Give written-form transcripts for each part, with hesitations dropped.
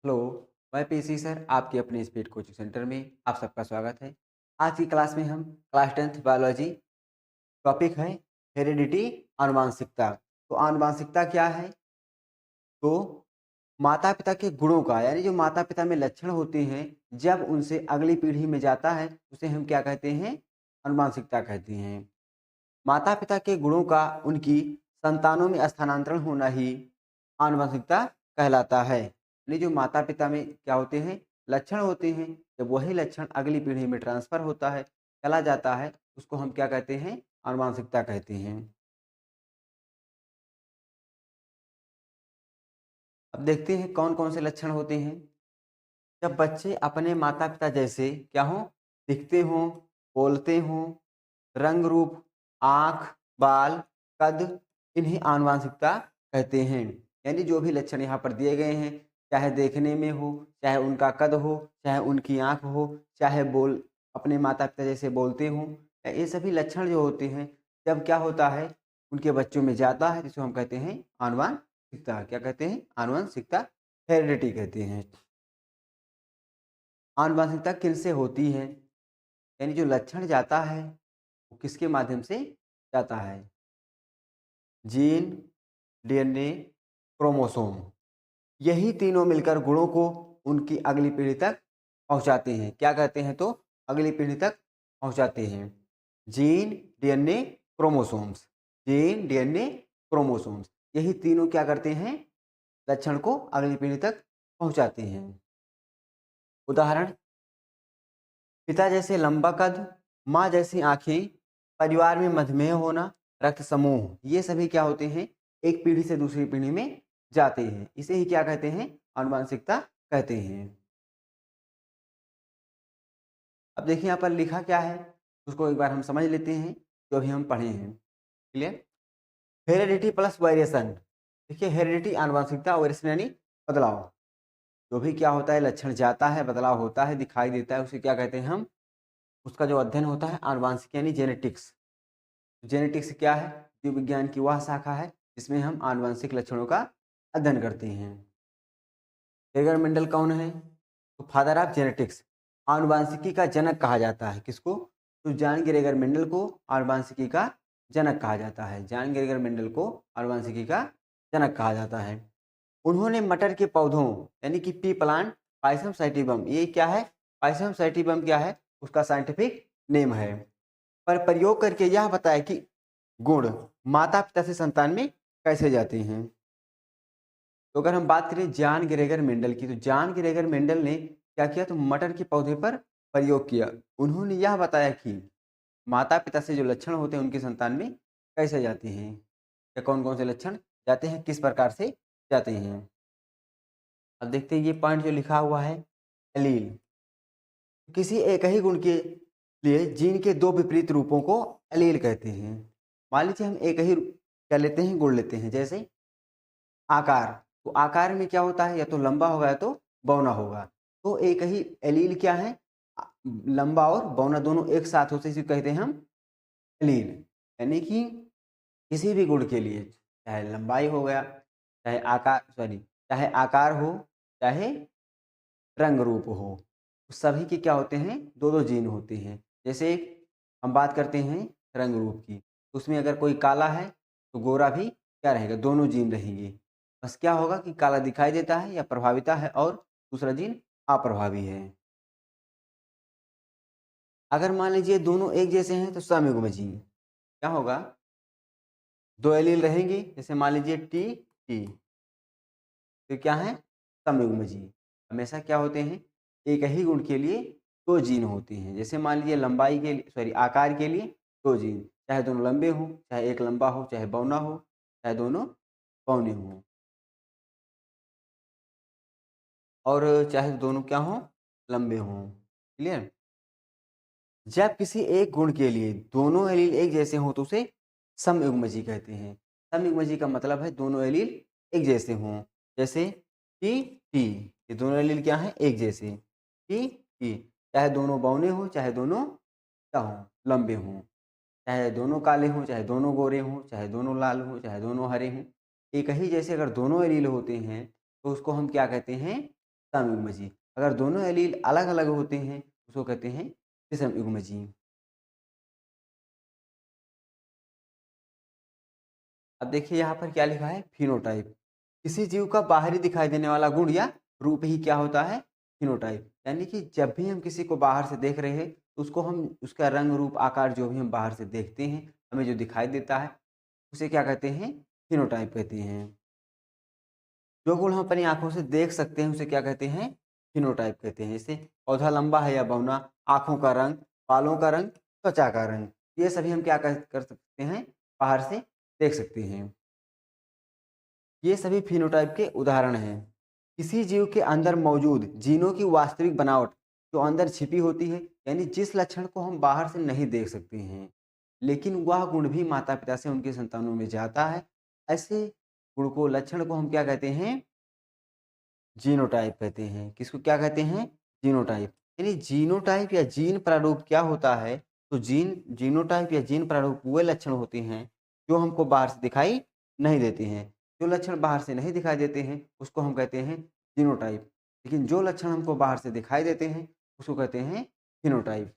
Hello, मैं PC sir आपके अपने स्पीड कोचिंग सेंटर में आप सबका स्वागत है। आज की क्लास में हम क्लास 10th बायोलॉजी टॉपिक है हेरिडिटी आनुवांशिकता। तो आनुवांशिकता क्या है? तो माता-पिता के गुणों का यानी जो माता-पिता में लक्षण होते हैं, जब उनसे अगली पीढ़ी में जाता है, उसे हम क्या कहते हैं? आनुवांशिकता कहते हैं। माता-पिता के गुणों का उनकी संतानों में स्थानांतरण होना ही आनुवंशिकता कहलाता है। यानी जो माता-पिता में क्या होते हैं, लक्षण होते हैं, जब वही लक्षण अगली पीढ़ी में ट्रांसफ़र होता है, चला जाता है, उसको हम क्या कहते हैं? आनुवंशिकता कहते हैं। अब देखते हैं कौन-कौन से लक्षण होते हैं। जब बच्चे अपने माता-पिता जैसे क्या हों? दिखते हों, बोलते हों, रंग-रूप, आँख, बाल, कद, इन्हें आनुवांशिकता कहते हैं। यानी जो भी लक्षण यहाँ पर दिए गए हैं, चाहे देखने में हो, चाहे उनका कद हो, चाहे उनकी आँख हो, चाहे बोल अपने माता-पिता जैसे बोलते हों, ये सभी लक्षण जो होते हैं, जब क्या होता है, उनके बच्चों में जाता है, जिसको हम कहते हैं आनुवांशिकता। क्या कहते हैं? आनुवांशिकता, हेरिडिटी कहते हैं। आनुवंशिकता किनसे होती है? यानी जो लक्षण जाता है, वो किसके माध्यम से जाता है? Gene, DNA, chromosome. यही तीनों मिलकर गुणों को उनकी अगली पीढ़ी तक पहुँचाते हैं। क्या कहते हैं तो? अगली पीढ़ी तक पहुँचाते हैं। Gene, DNA, chromosomes. Gene, DNA, chromosomes. यही तीनों क्या करते हैं? लक्षण को अगली पीढ़ी तक पहुँचाते हैं। उदाहरण पिता जैसे लंबा कद, माँ जैसी आँखें, परिवार में मधुमेह होना, रक्त समूह, ये सभी क्या होते हैं? एक पीढ़ी से दूसरी पीढ़ी में जाते हैं। इसे ही क्या कहते हैं? आनुवंशिकता कहते हैं। अब देखिए यहाँ पर लिखा क्या है? उसको एक बार हम समझ लेते हैं, जो अभी हम पढ़े हैं। क्लियर? Heredity plus variation. देखिए हेरेडिटी आनुवंशिकता, वेरिएशन यानी बदलाव। जो भी क्या होता है, लक्षण जाता है, बदलाव होता है, दिखाई देता है, उसे क्या कहते हैं हम? उसका जो अध्ययन होता है आनुवंशिक यानी जेनेटिक्स। जेनेटिक्स क्या है? जीव विज्ञान की वह शाखा है जिसमें हम आनुवंशिक लक्षणों का अध्ययन करते हैं। ग्रेगर मेंडल कौन है? तो फादर ऑफ जेनेटिक्स, आनुवंशिकी का जनक कहा जाता है। किसको? तो जॉन ग्रेगर मेंडल को आनुवंशिकी का जनक कहा जाता है। जॉन ग्रेगर मेंडल को आनुवंशिकी का जनक कहा जाता है। उन्होंने मटर के पौधों यानी कि पी प्लांट, पाइसम सैटिवम, ये क्या है? पाइसम सैटिवम क्या है? उसका साइंटिफिक नेम है। पर प्रयोग करके यह बताया कि गुण माता-पिता से संतान में कैसे जाते हैं। तो अगर हम बात करें जॉन ग्रेगर मेंडल की, तो जॉन ग्रेगर मेंडल ने क्या किया? तो मटर के पौधे पर प्रयोग किया। उन्होंने यह बताया कि माता-पिता से जो लक्षण होते हैं उनकी संतान में कैसे जाते हैं, या कौन-कौन से लक्षण जाते हैं, किस प्रकार से जाते हैं। अब देखते हैं ये पॉइंट जो लिखा हुआ है, एलील। किसी एक ही गुण के लिए जीन के दो विपरीत रूपों को एलील कहते हैं। मान लीजिए हम एक ही क्या लेते हैं? गुण लेते हैं, जैसे आकार। तो आकार में क्या होता है? या तो लंबा होगा या तो बौना होगा। तो एक ही एलील क्या है? लंबा और बौना दोनों एक साथ होते इसे कहते हैं हम एलील। यानी कि किसी भी गुण के लिए, चाहे लंबाई हो गया, चाहे चाहे आकार हो, चाहे रंग रूप हो, तो सभी के क्या होते हैं? 2-2 जीन होते हैं। जैसे हम बात करते हैं रंग रूप की, तो उसमें अगर कोई काला है, तो गोरा भी क्या रहेगा? दोनों जीन रहेंगे। बस क्या होगा कि काला दिखाई देता है या प्रभाविता है और दूसरा जीन अप्रभावी है। अगर मान लीजिए दोनों एक जैसे हैं, तो समयुग्मजी क्या होगा? 2 एलील रहेंगे, जैसे मान लीजिए टी, टी, तो क्या है? समयुग्मजी। हमेशा क्या होते हैं? एक ही गुण के लिए 2 जीन होते हैं। जैसे मान लीजिए लंबाई के लिए आकार के लिए 2 जीन, चाहे दोनों लंबे हों, चाहे एक लंबा हो, चाहे बौना हो, चाहे दोनों बौने हों, और चाहे दोनों क्या हों? लंबे हों। क्लियर? जब किसी एक गुण के लिए दोनों एलील एक जैसे हों, तो उसे समयुग्मजी कहते हैं। समयुग्मजी का मतलब है दोनों एलील एक जैसे हों। जैसे टी, टी, ये दोनों एलील क्या हैं? एक जैसे। टी, टी, चाहे दोनों बौने हों, चाहे दोनों क्या हों? लंबे हों, चाहे दोनों काले हों, चाहे दोनों गोरे हों, चाहे दोनों लाल हों, चाहे दोनों हरे हों। एक ही जैसे अगर दोनों एलील होते हैं, तो उसको हम क्या कहते हैं? समयुग्मजीव। अगर दोनों एलील अलग अलग होते हैं उसको कहते हैं विषम युग्मजीव। अब देखिए यहाँ पर क्या लिखा है, फिनोटाइप। किसी जीव का बाहरी दिखाई देने वाला गुण या रूप ही क्या होता है, फिनोटाइप। यानी कि जब भी हम किसी को बाहर से देख रहे हैं तो उसको हम उसका रंग रूप आकार जो भी हम बाहर से देखते हैं, हमें जो दिखाई देता है उसे क्या कहते हैं, फिनोटाइप कहते हैं। जो गुण हम अपनी आंखों से देख सकते हैं उसे क्या कहते हैं, फिनोटाइप कहते हैं। जैसे पौधा लंबा है या बौना, आंखों का रंग, बालों का रंग, त्वचा का रंग, ये सभी हम क्या कर सकते हैं, बाहर से देख सकते हैं। ये सभी फिनोटाइप के उदाहरण हैं। किसी जीव के अंदर मौजूद जीनों की वास्तविक बनावट जो अंदर छिपी होती है, यानी जिस लक्षण को हम बाहर से नहीं देख सकते हैं लेकिन वह गुण भी माता पिता से उनके संतानों में जाता है, ऐसे गुण को, लक्षण को हम क्या कहते हैं, जीनोटाइप कहते हैं। किसको क्या कहते हैं, जीनोटाइप। यानी जीनोटाइप या जीन प्रारूप क्या होता है, तो जीनोटाइप या जीन प्रारूप वे लक्षण होते हैं जो हमको बाहर से दिखाई नहीं देते हैं। जो लक्षण बाहर से नहीं दिखाई देते हैं उसको हम कहते हैं जीनोटाइप, लेकिन जो लक्षण हमको बाहर से दिखाई देते हैं उसको कहते हैं फिनोटाइप।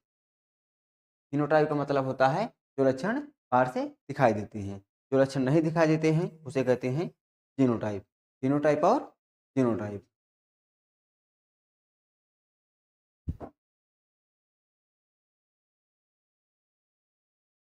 फिनोटाइप का मतलब होता है जो लक्षण बाहर से दिखाई देते हैं, जो लक्षण नहीं दिखाई देते हैं उसे कहते हैं जीनोटाइप। फिनोटाइप और जीनोटाइप।